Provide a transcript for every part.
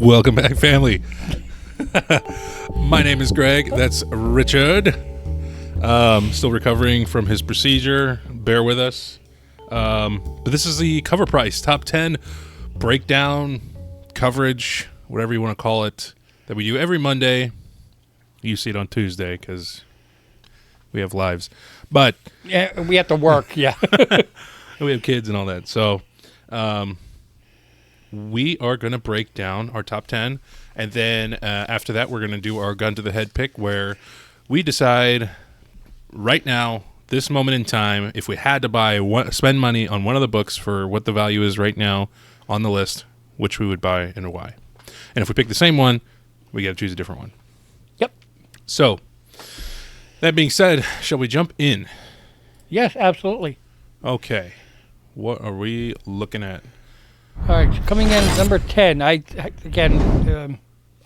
Welcome back, family. My name is Greg. That's Richard. Still recovering from his procedure. Bear with us. But this is the Cover Price Top 10 breakdown, coverage, whatever you want to call it, that we do every Monday. You see it on Tuesday because we have lives. But yeah, we have to work, yeah. we have kids and all that. So we are going to break down our top 10. And then after that, we're going to do our gun to the head pick where we decide right now, this moment in time, if we had to spend money on one of the books for what the value is right now on the list, which we would buy and why. And if we pick the same one, we got to choose a different one. Yep. So, that being said, shall we jump in? Yes, absolutely. Okay. What are we looking at? All right, so coming in at number 10. I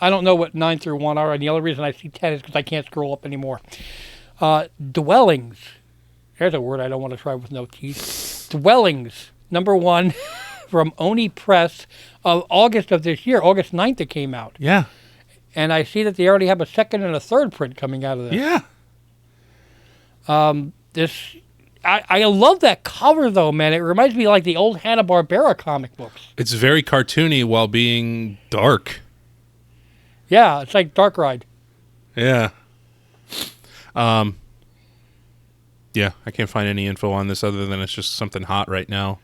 don't know what 9 through 1 are, and the only reason I see 10 is because I can't scroll up anymore. Dwellings. There's a word I don't want to try with no teeth. Dwellings, number 1, from Oni Press of August of this year. August 9th it came out. Yeah. And I see that they already have a second and a third print coming out of this. Yeah. I love that cover, though, man. It reminds me of like the old Hanna-Barbera comic books. It's very cartoony while being dark. Yeah, it's like Dark Ride. Yeah. Yeah, I can't find any info on this other than it's just something hot right now.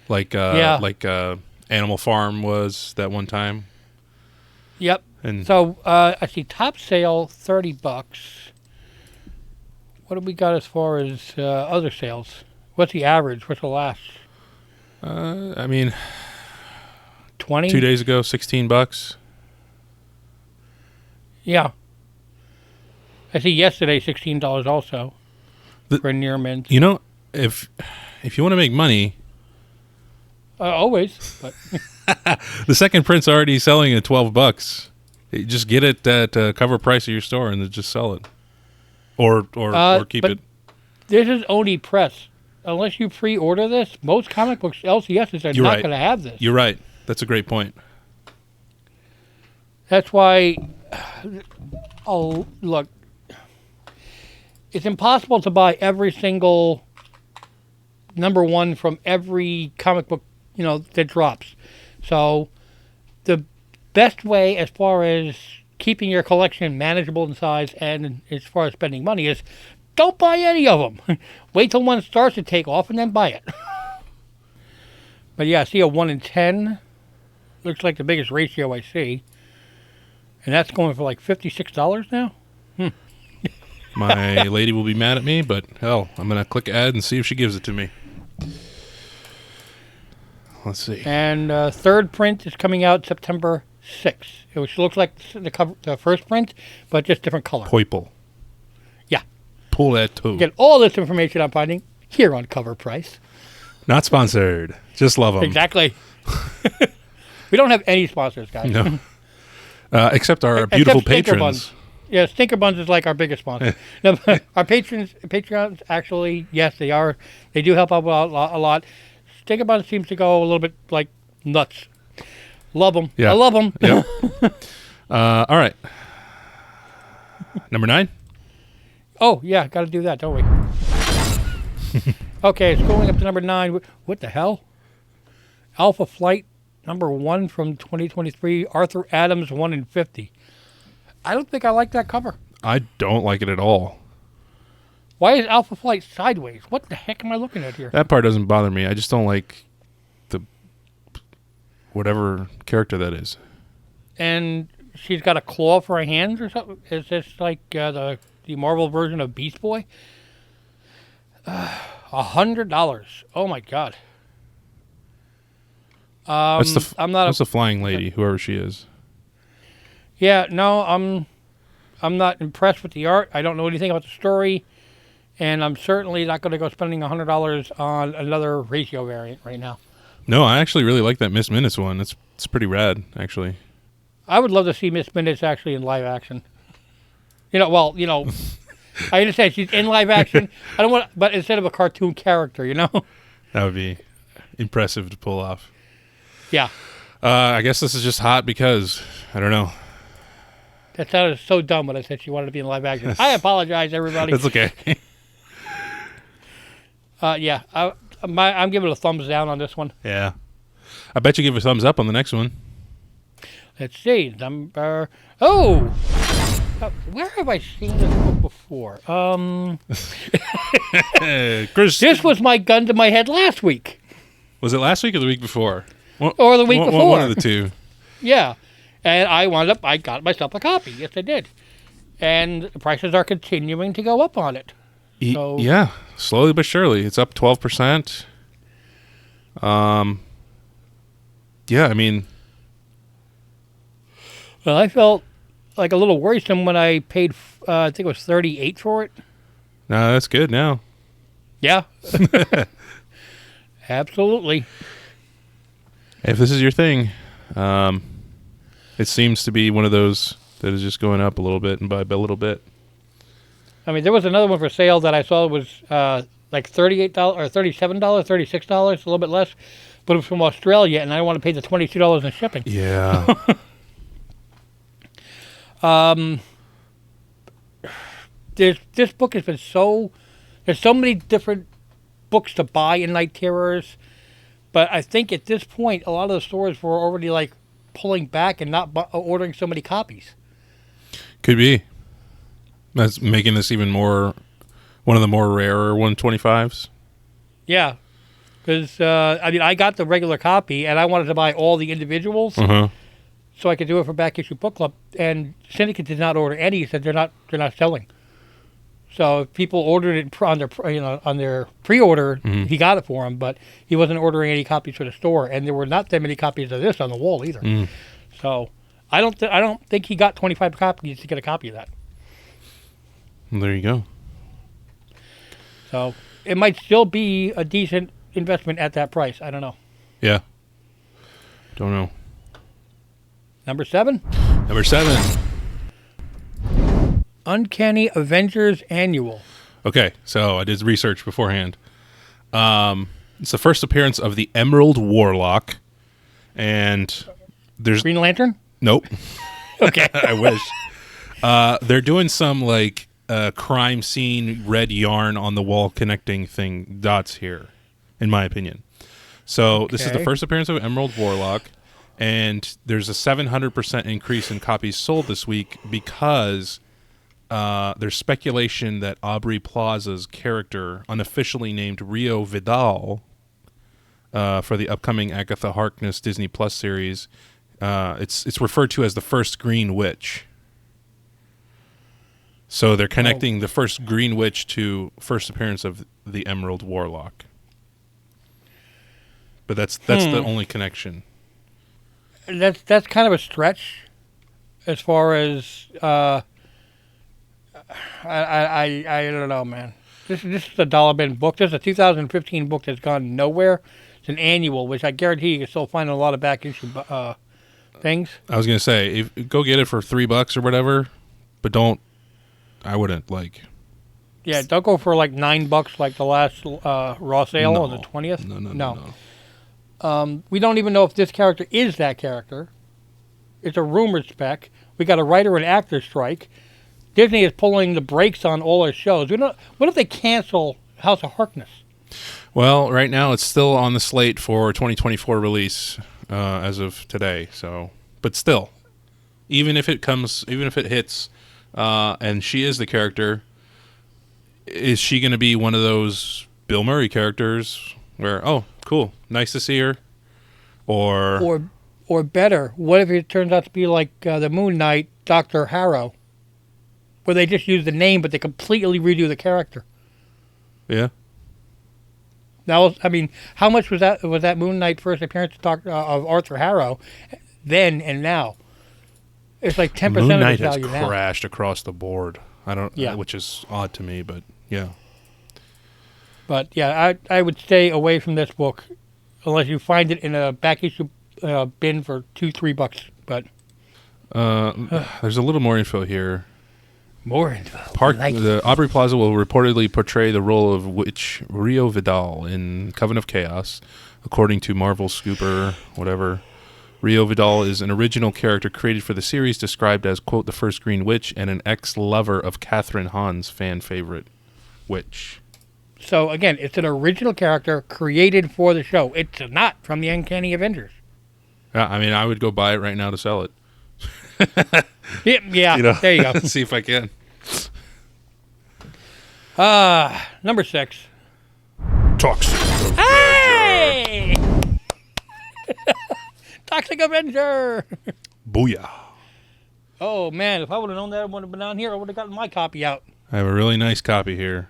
Like Animal Farm was that one time. Yep. And so I see top sale $30. What do we got as far as other sales? What's the average? What's the last? 20? 2 days ago, $16. Yeah. I see yesterday $16 also for near mint. You know, if you want to make money, always. But the second print's already selling at $12. You just get it at cover price of your store and then just sell it, or keep it. This is Oni Press. Unless you pre-order this, most comic books LCSs are not going to have this. You're right. That's a great point. That's why. Oh, look. It's impossible to buy every single number 1 from every comic book, that drops. So the best way as far as keeping your collection manageable in size and as far as spending money is don't buy any of them. Wait till one starts to take off and then buy it. But yeah, I see a 1 in 10. Looks like the biggest ratio I see. And that's going for like $56 now? My lady will be mad at me, but hell, I'm going to click add and see if she gives it to me. Let's see. And third print is coming out September 6th, which looks like the first print, but just different color. Poiple. Yeah. Pull that toe. Get all this information I'm finding here on Cover Price. Not sponsored. Just love them. Exactly. We don't have any sponsors, guys. No. Except our beautiful patrons. Yeah, Stinker Buns is like our biggest sponsor. No, our Patreons, actually, yes, they are. They do help out a lot. Stinker Buns seems to go a little bit like nuts. Love them. Yeah. I love them. Yep. All right. Number 9? Oh, yeah, got to do that, don't we? Okay, scrolling up to number 9. What the hell? Alpha Flight, number 1 from 2023. Arthur Adams, 1 in 50. I don't think I like that cover. I don't like it at all. Why is Alpha Flight sideways? What the heck am I looking at here? That part doesn't bother me. I just don't like the whatever character that is. And she's got a claw for her hands or something? Is this like the Marvel version of Beast Boy? $100. Oh my God. That's the flying lady, whoever she is. Yeah, no, I'm not impressed with the art. I don't know anything about the story, and I'm certainly not going to go spending $100 on another ratio variant right now. No, I actually really like that Miss Minutes one. It's pretty rad, actually. I would love to see Miss Minutes actually in live action. I understand she's in live action. I don't want, but instead of a cartoon character, That would be impressive to pull off. Yeah. I guess this is just hot because I don't know. That sounded so dumb when I said she wanted to be in live action. I apologize, everybody. It's okay. Yeah, I'm giving it a thumbs down on this one. Yeah. I bet you give a thumbs up on the next one. Let's see. Number. Oh! Where have I seen this book before? Chris, This was my gun to my head last week. was it last week or the week before? Or the week before. One of the two. Yeah. And I got myself a copy. Yes, I did. And the prices are continuing to go up on it. So, Yeah, slowly but surely. It's up 12%. Yeah, I mean, well, I felt like a little worrisome when I paid, I think it was $38 for it. no, that's good now. Yeah. Absolutely. If this is your thing, it seems to be one of those that is just going up a little bit and by a little bit. I mean, there was another one for sale that I saw was like $38 or $37, $36, a little bit less, but it was from Australia, and I want to pay the $22 in shipping. Yeah. This book has been there's so many different books to buy in Night Terrors, but I think at this point, a lot of the stores were already like pulling back and not ordering so many copies. Could be. That's making this even more, one of the more rarer 125s. Yeah, because I mean, I got the regular copy, and I wanted to buy all the individuals, so I could do it for Back Issue Book Club. And Syndicate did not order any; said they're not selling. So if people ordered it on their pre-order, he got it for them, but he wasn't ordering any copies for the store, and there were not that many copies of this on the wall either. So I don't think he got 25 copies to get a copy of that. Well, there you go. So it might still be a decent investment at that price. I don't know. Yeah. Don't know. Number 7? Number 7. Uncanny Avengers Annual. Okay, so I did research beforehand. It's the first appearance of the Emerald Warlock, and there's Green Lantern? nope. Okay. I wish. They're doing some like crime scene red yarn on the wall connecting dots here, in my opinion. So this is the Okay. first appearance of Emerald Warlock, and there's a 700% increase in copies sold this week because there's speculation that Aubrey Plaza's character, unofficially named Rio Vidal, for the upcoming Agatha Harkness Disney Plus series, it's referred to as the first Green Witch. So they're connecting the first Green Witch to first appearance of the Emerald Warlock. But that's the only connection. That's kind of a stretch as far as I don't know, man. This is a dollar bin book. This is a 2015 book that's gone nowhere. It's an annual, which I guarantee you can still find a lot of back issue things. I was gonna say, go get it for $3 or whatever, but don't. I wouldn't like. Yeah, don't go for like $9 like the last raw sale on the 20th. No. We don't even know if this character is that character. It's a rumored spec. We got a writer and actor strike. Disney is pulling the brakes on all their shows. What if they cancel House of Harkness? Well, right now it's still on the slate for 2024 release as of today. So, but still, even if it hits, and she is the character, is she going to be one of those Bill Murray characters where, oh, cool, nice to see her, or better, what if it turns out to be like the Moon Knight Dr. Harrow, where they just use the name but they completely redo the character? Yeah. Now, I mean, how much was that Moon Knight first appearance of Arthur Harrow then and now? It's like 10% Moon of Knight its has value now. crashed across the board. I don't, Yeah. which is odd to me, but yeah. But yeah, I would stay away from this book unless you find it in a back issue bin for $2-3. But There's a little more info here. more info. The Aubrey Plaza will reportedly portray the role of Witch Rio Vidal in Coven of Chaos, according to Marvel Scooper, whatever. Rio Vidal is an original character created for the series, described as, quote, the first Green Witch and an ex-lover of Catherine Hahn's fan favorite witch. So, again, it's an original character created for the show. It's not from the Uncanny Avengers. Yeah, I mean, I would go buy it right now to sell it. Yeah, there you go. See if I can. Number 6. Toxic. Hey! Toxic Avenger! Booyah. Oh, man, if I would have known that I would have been down here, I would have gotten my copy out. I have a really nice copy here.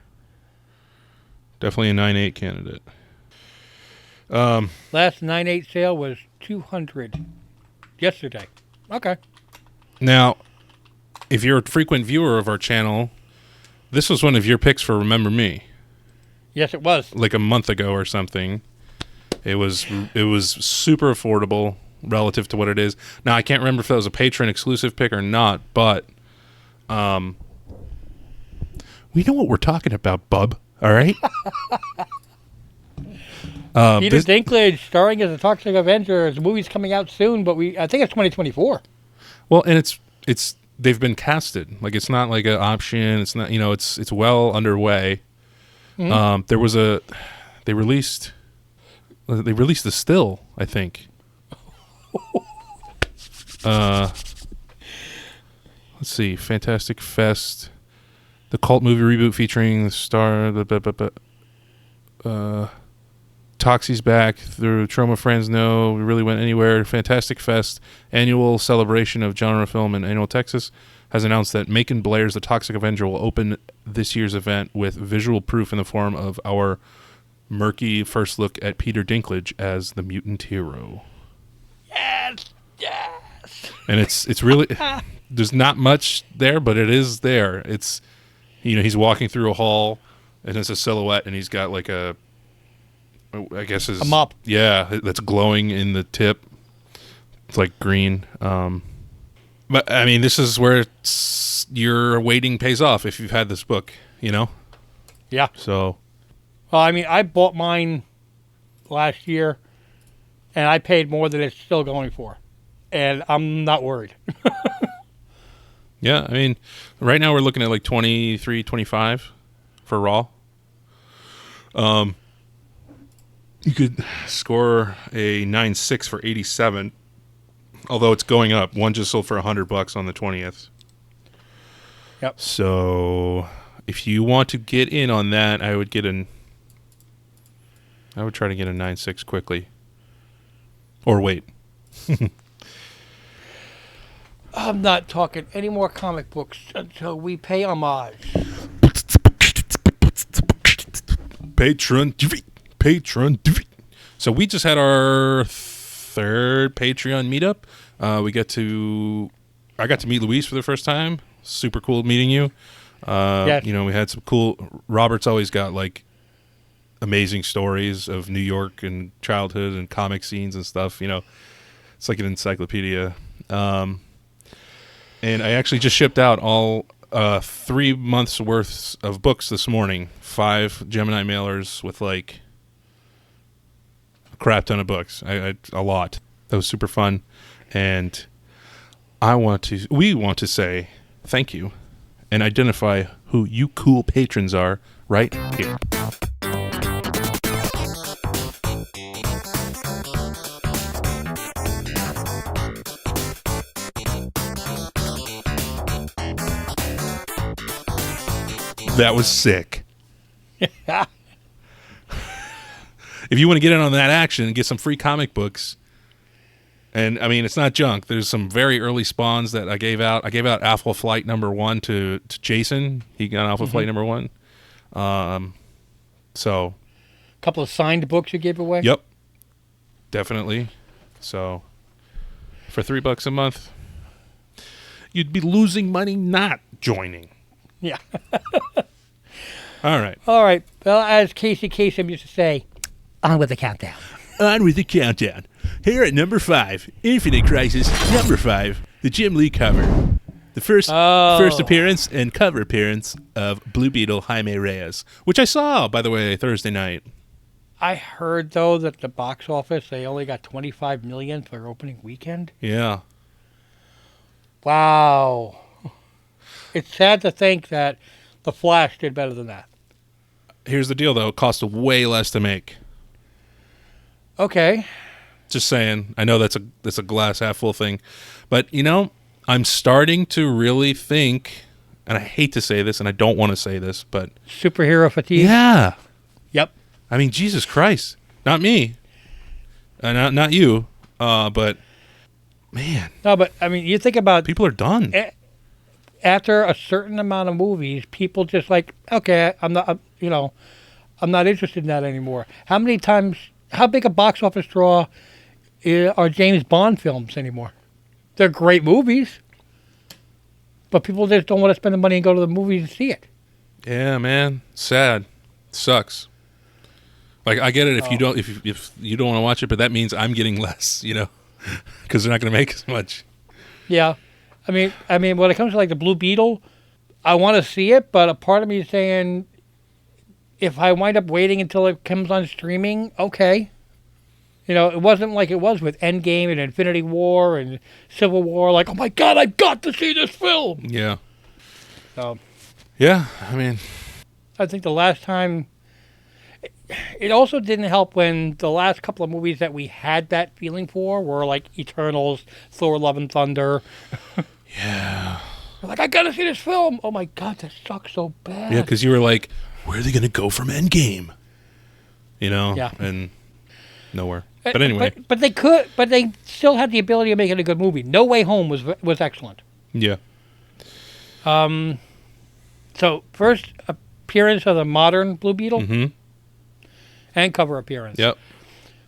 Definitely a 9.8 candidate. Last 9.8 sale was $200 yesterday. Okay. Now, if you're a frequent viewer of our channel, this was one of your picks for Remember Me. Yes, it was. Like a month ago or something. It was super affordable relative to what it is. Now, I can't remember if that was a Patreon exclusive pick or not, but we know what we're talking about, bub. All right? Peter Dinklage starring as a Toxic Avenger. The movie's coming out soon, but I think it's 2024. Well, and it's they've been casted. Like, it's not like an option. It's not, it's well underway. Mm-hmm. They released the still, I think. Let's see, Fantastic Fest, the cult movie reboot featuring the star, Toxie's back through Trauma Friends Know, We Really Went Anywhere. Fantastic Fest, annual celebration of genre film in Annual, Texas, has announced that Macon Blair's The Toxic Avenger will open this year's event with visual proof in the form of our murky first look at Peter Dinklage as the mutant hero. Yes! And it's really, there's not much there, but it is there. It's, he's walking through a hall, and it's a silhouette, and he's got like a mop. Yeah, that's glowing in the tip. It's like green. But I mean, this is where your waiting pays off if you've had this book, Yeah. So. Well, I mean, I bought mine last year, and I paid more than it's still going for, and I'm not worried. Yeah, I mean, right now we're looking at like 23, 25 for Raw. You could score a 9.6 for 87, although it's going up. One just sold for $100 on the 20th. Yep. So if you want to get in on that, I would try to get a 9.6 quickly. Or wait. I'm not talking any more comic books until we pay homage. Patreon. So we just had our third Patreon meetup. I got to meet Luis for the first time. Super cool meeting you. Yes. We had some cool. Robert's always got like amazing stories of New York and childhood and comic scenes and stuff. It's like an encyclopedia. And I actually just shipped out all 3 months worth of books this morning. 5 Gemini mailers with like crap ton of books. A lot. That was super fun, and we want to say thank you and identify who you cool patrons are right here. That was sick. If you want to get in on that action and get some free comic books, and I mean, it's not junk. There's some very early spawns that I gave out. I gave out Alpha Flight #1 to Jason. He got Alpha Flight #1. So, a couple of signed books you gave away? Yep. Definitely. So, for $3 a month, you'd be losing money not joining. Yeah. All right. Well, as Casey Kasem used to say, on with the countdown. On with the countdown. Here at number 5, Infinite Crisis number 5, the Jim Lee cover. The first appearance and cover appearance of Blue Beetle Jaime Reyes, which I saw, by the way, Thursday night. I heard though that the box office they only got 25 million for their opening weekend. Yeah. Wow. It's sad to think that The Flash did better than that. Here's the deal, though. It cost way less to make. Okay. Just saying. I know that's a glass half full thing. But, you know, I'm starting to really think, and I hate to say this, and I don't want to say this, but... Superhero fatigue? Yeah. Yep. I mean, Jesus Christ. Not me. Not you. But, man. No, but, I mean, you think about... People are done. After a certain amount of movies, people just like, okay, I'm not interested in that anymore. How big a box office draw are James Bond films anymore? They're great movies, but people just don't want to spend the money and go to the movies to see it. Yeah, man. Sad. Sucks. Like, I get it if you don't want to watch it, but that means I'm getting less, you know, because they're not going to make as much. Yeah. I mean, when it comes to like the Blue Beetle, I want to see it, but a part of me is saying, if I wind up waiting until it comes on streaming, okay. You know, it wasn't like it was with Endgame and Infinity War and Civil War. Like, oh my God, I've got to see this film. Yeah. So. Yeah, I mean. I think the last time. It also didn't help when the last couple of movies that we had that feeling for were like Eternals, Thor: Love and Thunder. Yeah. We're like, I gotta see this film. Oh my God, that sucks so bad. Yeah, because you were like, where are they going to go from Endgame? You know? Yeah. And nowhere. But anyway. But they still had the ability of making a good movie. No Way Home was excellent. Yeah. So first appearance of the modern Blue Beetle. Mm-hmm. And cover appearance. Yep.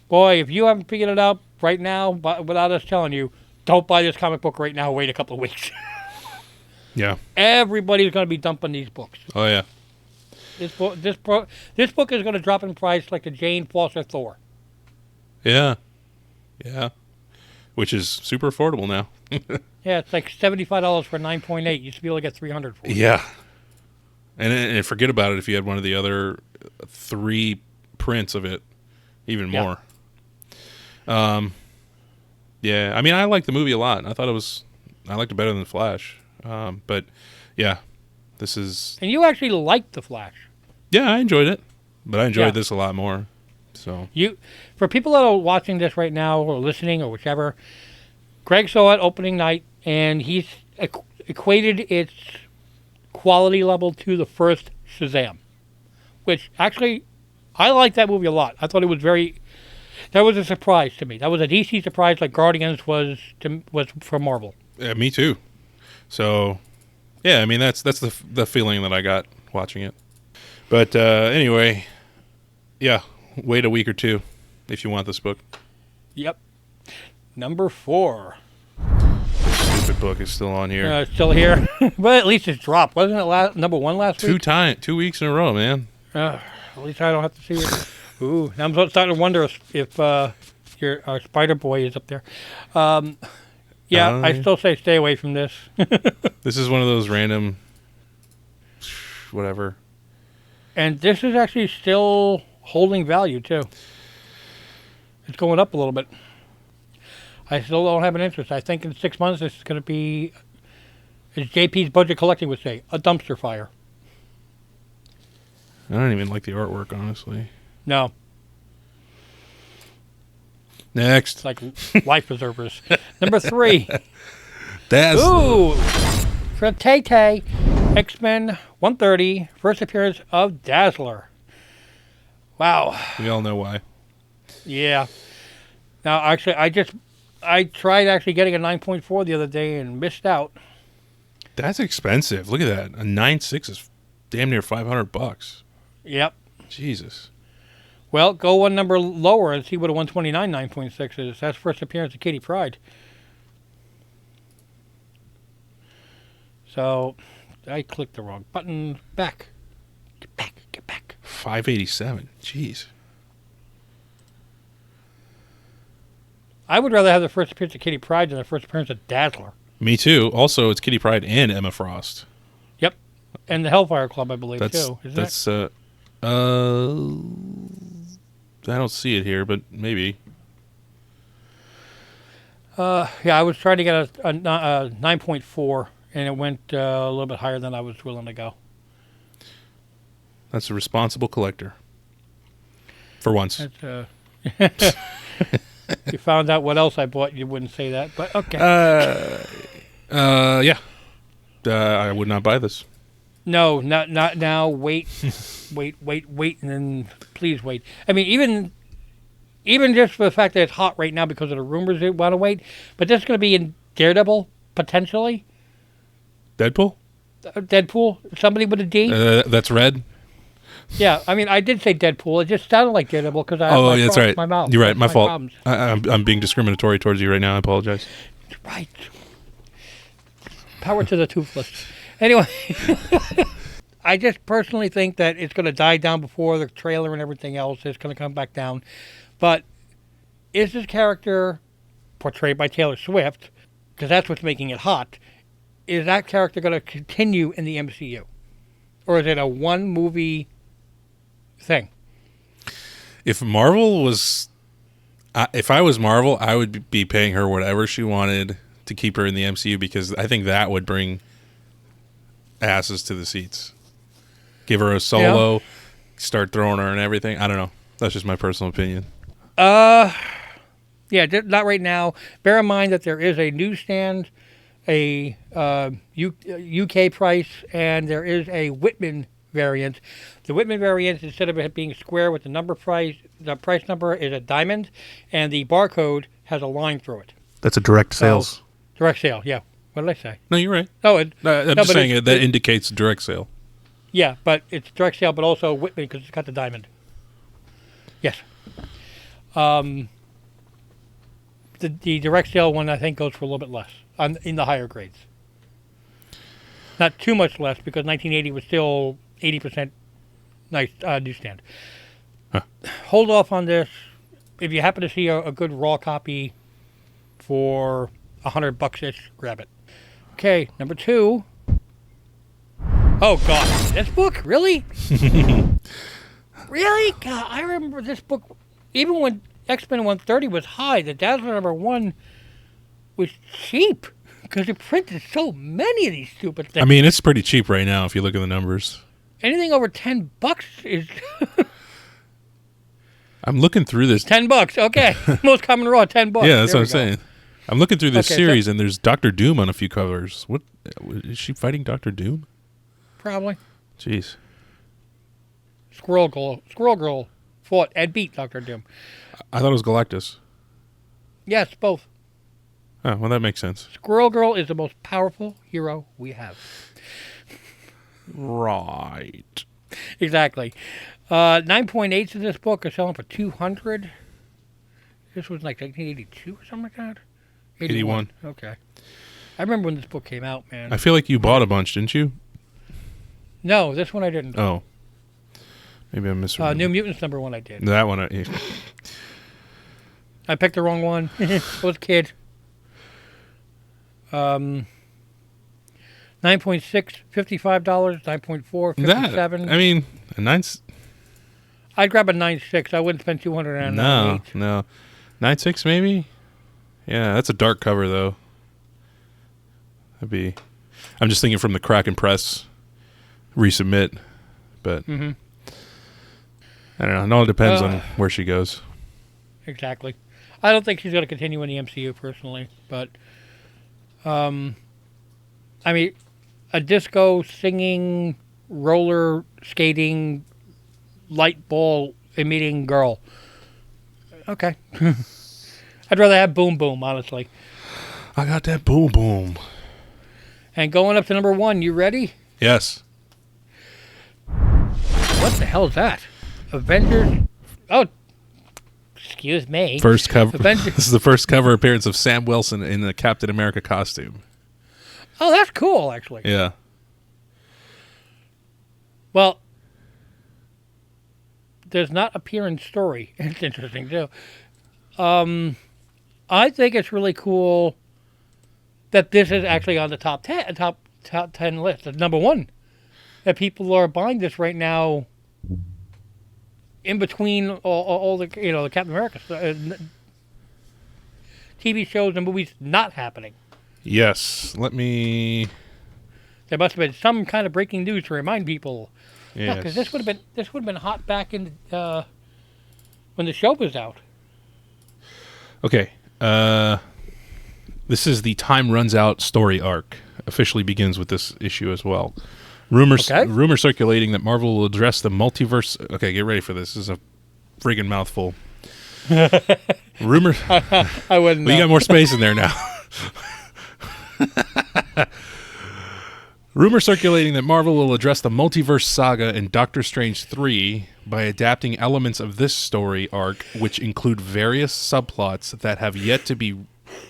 Boy, if you haven't figured it out right now, but without us telling you, don't buy this comic book right now. Wait a couple of weeks. Yeah. Everybody's going to be dumping these books. Oh, yeah. This book is going to drop in price like the Jane Foster Thor. Yeah. Yeah. Which is super affordable now. Yeah, it's like $75 for 9.8. You used to be able to get 300 for it. Yeah. And forget about it if you had one of the other 3 prints of it, even more. Yeah, I mean, I liked the movie a lot. I liked it better than The Flash. But yeah, this is. And you actually liked The Flash. Yeah, I enjoyed it, but I enjoyed this a lot more. So for people that are watching this right now or listening or whichever, Greg saw it opening night, and he's equated its quality level to the first Shazam, which actually. I liked that movie a lot. I thought it was that was a surprise to me. That was a DC surprise like Guardians was for Marvel. Yeah, me too. So, yeah, I mean, that's the feeling that I got watching it. But anyway, yeah, wait a week or two if you want this book. Yep. Number 4. Stupid book is still on here. It's still here. But at least it's dropped. Wasn't it number 1 last week? 2 weeks in a row, man. At least I don't have to see it. Ooh, now I'm starting to wonder if our Spider Boy is up there. I still say stay away from this. This is one of those random, whatever. And this is actually still holding value too. It's going up a little bit. I still don't have an interest. I think in 6 months this is going to be, as JP's Budget Collecting would say, a dumpster fire. I don't even like the artwork, honestly. No. Next. It's like life preservers. Number 3. Dazzler. Ooh! For Tay-Tay, X-Men 130, first appearance of Dazzler. Wow. We all know why. Yeah. Now, actually, I tried actually getting a 9.4 the other day and missed out. That's expensive. Look at that. A 9.6 is damn near $500. Yep. Jesus. Well, go one number lower and see what a 129 9.6 is. That's first appearance of Kitty Pryde. So, I clicked the wrong button. Back. Get back. Get back. 587. Jeez. I would rather have the first appearance of Kitty Pryde than the first appearance of Dazzler. Me too. Also, it's Kitty Pryde and Emma Frost. Yep. And the Hellfire Club, I believe, too. Isn't that's don't see it here, but maybe. Yeah, I was trying to get a 9.4, and it went a little bit higher than I was willing to go. That's a responsible collector. For once. That's, you found out what else I bought, you wouldn't say that, but okay. Yeah. I would not buy this. No, not now. Wait, wait, and then please wait. I mean, even just for the fact that it's hot right now because of the rumors they want to wait, but this is going to be in Daredevil, potentially. Deadpool? Deadpool? Somebody with a D? That's red? Yeah, I mean, I did say Deadpool. It just sounded like Daredevil because I had that's right. my mouth. You're right. My fault. Problems. I'm being discriminatory towards you right now. I apologize. Right. Power to the toothless. Anyway, I just personally think that it's going to die down before the trailer and everything else. It's going to come back down. But is this character portrayed by Taylor Swift, because that's what's making it hot, is that character going to continue in the MCU? Or is it a one-movie thing? If Marvel was... if I was Marvel, I would be paying her whatever she wanted to keep her in the MCU, because I think that would bring asses to the seats. Give her a solo, start throwing her and everything. I don't know. That's just my personal opinion. Yeah, not right now. Bear in mind that there is a newsstand, a UK price, and there is a Whitman variant. The Whitman variant, instead of it being square with the price number is a diamond, and the barcode has a line through it. That's a direct sales. Direct sale, yeah. What did I say? No, you're right. Oh, I'm just saying that indicates direct sale. Yeah, but it's direct sale, but also Whitman because it's got the diamond. Yes. The direct sale one, I think, goes for a little bit less in the higher grades. Not too much less, because 1980 was still 80% nice newsstand. Huh. Hold off on this. If you happen to see a good raw copy for $100-ish, grab it. Okay, number 2. Oh, God. This book? Really? Really? God, I remember this book. Even when X-Men 130 was high, the Dazzler number 1 was cheap because it printed so many of these stupid things. I mean, it's pretty cheap right now if you look at the numbers. Anything over $10 is... I'm looking through this. $10, okay. Most common raw, $10. Yeah, that's There what I'm we go. saying. I'm looking through this Okay, series, and there's Doctor Doom on a few covers. What is she fighting? Doctor Doom? Probably. Jeez. Squirrel Girl fought and beat Dr. Doom. I thought it was Galactus. Yes, both. Oh, well, that makes sense. Squirrel Girl is the most powerful hero we have. Right. Exactly. 9.8s in this book are selling for $200. This was like 1982 or something like that. 81. Okay. I remember when this book came out, man. I feel like you bought a bunch, didn't you? No, this one I didn't. Oh. Maybe I'm misremembering. New Mutants number 1 I did. That one. I picked the wrong one. I was a kid. 9.6, $55. 9.4, $57. I mean, a 9. I'd grab a 9.6. I wouldn't spend $200 on a 9.8. No. 9.6 maybe? Yeah, that's a dark cover, though. I'm just thinking from the Kraken Press resubmit, but I don't know. It all depends on where she goes. Exactly. I don't think she's going to continue in the MCU personally, but I mean, a disco singing, roller skating, light ball emitting girl. Okay. I'd rather have Boom Boom, honestly. I got that boom boom. And going up to number 1, you ready? Yes. What the hell is that? Avengers. Oh, excuse me. First cover. Avengers. This is the first cover appearance of Sam Wilson in the Captain America costume. Oh, that's cool, actually. Yeah. Well, does not appear in story. It's interesting, too. I think it's really cool that this is actually on the top 10 list. It's number 1. That people are buying this right now in between all the the Captain America TV shows and movies not happening. Yes. Let me. There must have been some kind of breaking news to remind people. Yeah, Yes. because this would have been hot back in when the show was out. Okay. This is the Time Runs Out story arc. Officially begins with this issue as well. Rumor circulating that Marvel will address the multiverse. Okay, get ready for this. This is a friggin' mouthful. Rumor. I wouldn't. Well, you got more space in there now. Rumor circulating that Marvel will address the multiverse saga in Doctor Strange 3 by adapting elements of this story arc, which include various subplots that have yet to be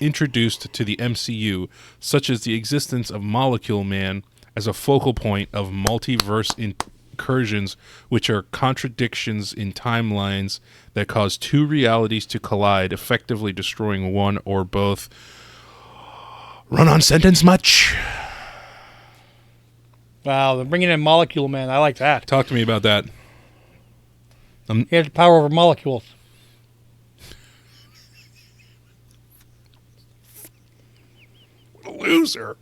introduced to the MCU, such as the existence of Molecule Man as a focal point of multiverse incursions, which are contradictions in timelines that cause two realities to collide, effectively destroying one or both. Run-on sentence much? Wow, they're bringing in Molecule Man. I like that. Talk to me about that. He has the power over molecules. Loser.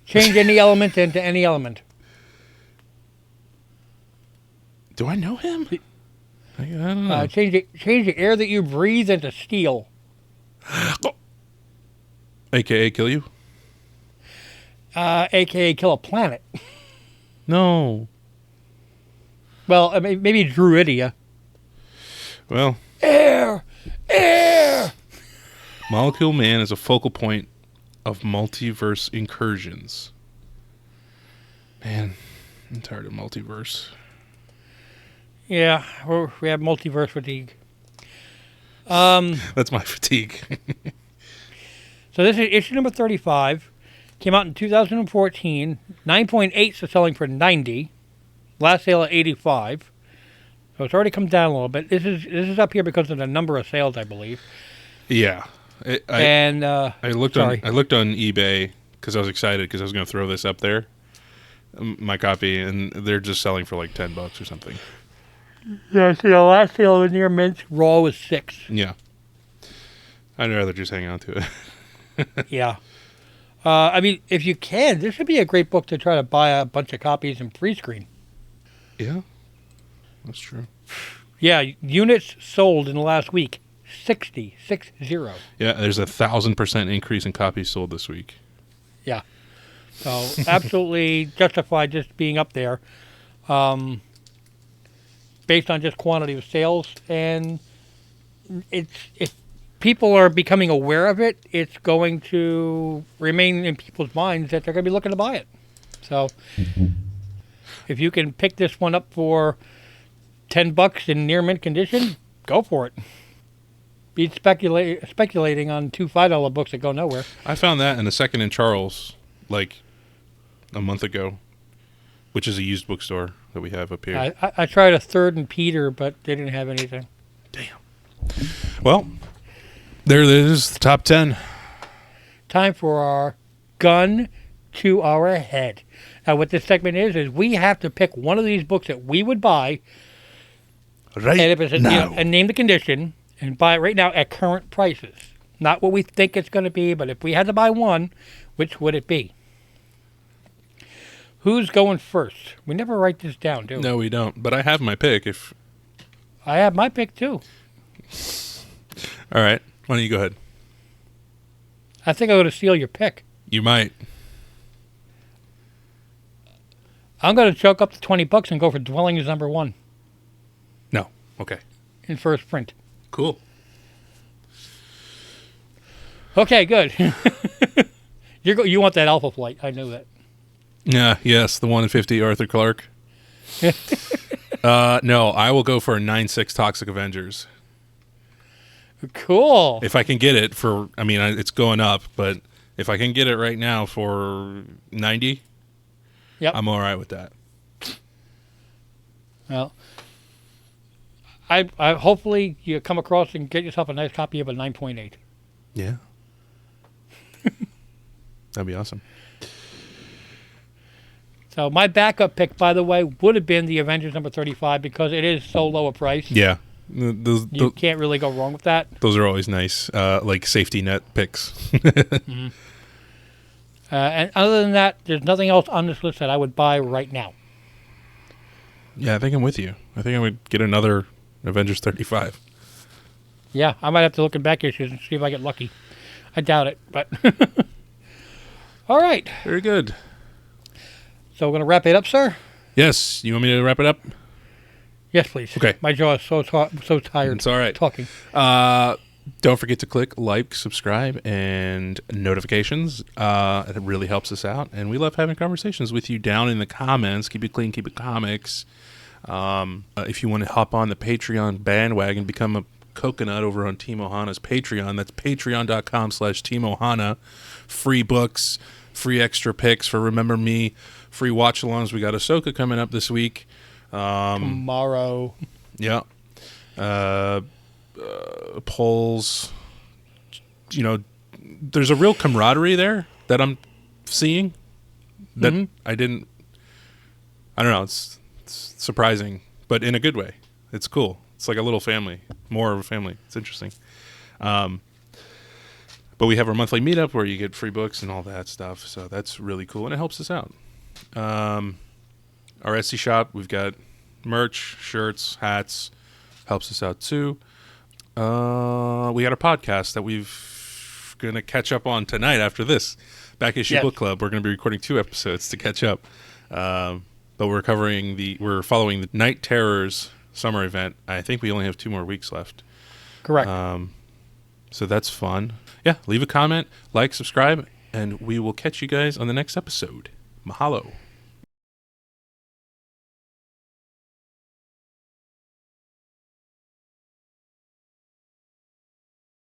Change any element into any element. Do I know him? I don't know. Change the air that you breathe into steel. AKA kill you? AKA kill a planet. No. Well, I mean, maybe Druidia. Well, Air! Molecule Man is a focal point of multiverse incursions. Man, I'm tired of multiverse. Yeah, we have multiverse fatigue. That's my fatigue. So this is issue number 35. Came out in 2014. 9.8 is selling for 90. Last sale at 85. So it's already come down a little bit. This is up here because of the number of sales, I believe. Yeah. I looked on eBay because I was excited because I was going to throw this up there, my copy, and they're just selling for like $10 or something. Yeah, see, the last sale of Near Mint Raw was 6. Yeah. I'd rather just hang on to it. Yeah. I mean, if you can, this would be a great book to try to buy a bunch of copies and pre-screen. Yeah, that's true. Yeah, units sold in the last week, 60. Yeah, there's 1,000% increase in copies sold this week. Yeah. So absolutely justified just being up there, based on just quantity of sales. And if people are becoming aware of it, it's going to remain in people's minds that they're going to be looking to buy it. So if you can pick this one up for $10 in near mint condition, go for it. Beat speculating on two $5 books that go nowhere. I found that in a Second and Charles like a month ago, which is a used bookstore that we have up here. I tried a Third and Peter, but they didn't have anything. Damn. Well, there it is, the top 10. Time for our gun to our head. Now, what this segment is we have to pick one of these books that we would buy, Right and if it's now. and name the condition, and buy it right now at current prices. Not what we think it's going to be, but if we had to buy one, which would it be? Who's going first? We never write this down, do we? No, we don't. But I have my pick. If I have my pick, too. all right, why don't you go ahead? I think I'm going to steal your pick. You might. I'm going to choke up to $20 and go for Dwellings number 1 No. Okay. in first print. Cool. Okay, good. You want that Alpha Flight. I know that. Yeah. Yes, the 1 in 50 Arthur Clarke. No, I will go for a 9.6 Toxic Avengers. Cool. If I can get it for, I mean, it's going up, but if I can get it right now for 90, Yep. I'm all right with that. Well, I hopefully you come across and get yourself a nice copy of a 9.8. Yeah. That'd be awesome. So my backup pick, by the way, would have been the Avengers number 35 because it is so low a price. Yeah. You can't really go wrong with that. Those are always nice, like safety net picks. Mm-hmm. And other than that, there's nothing else on this list that I would buy right now. Yeah, I think I'm with you. I think I would get another Avengers 35. Yeah, I might have to look in back issues and see if I get lucky. I doubt it, but... All right. Very good. So we're going to wrap it up, sir? Yes. You want me to wrap it up? Yes, please. Okay. My jaw is so tired. It's all right. Talking. Don't forget to click like, subscribe, and notifications. It really helps us out. And we love having conversations with you down in the comments. Keep it clean, keep it comics. If you want to hop on the Patreon bandwagon, become a coconut over on Team Ohana's Patreon. That's patreon.com/Team Ohana. Free books, free extra picks for Remember Me, free watch-alongs. We got Ahsoka coming up this week. Tomorrow. Yeah. Polls. You know, there's a real camaraderie there that I'm seeing that I don't know. It's surprising, but in a good way. It's cool. It's like a little family, more of a family. It's interesting. But we have our monthly meetup where you get free books and all that stuff. So that's really cool, and it helps us out. Our Etsy shop, we've got merch, shirts, hats. Helps us out too. We got a podcast that we've going to catch up on tonight after this. Back Issue Book Club. We're going to be recording 2 episodes to catch up. But we're following the Night Terrors summer event. I think we only have 2 more weeks left. Correct. So that's fun. Yeah, leave a comment, like, subscribe, and we will catch you guys on the next episode. Mahalo.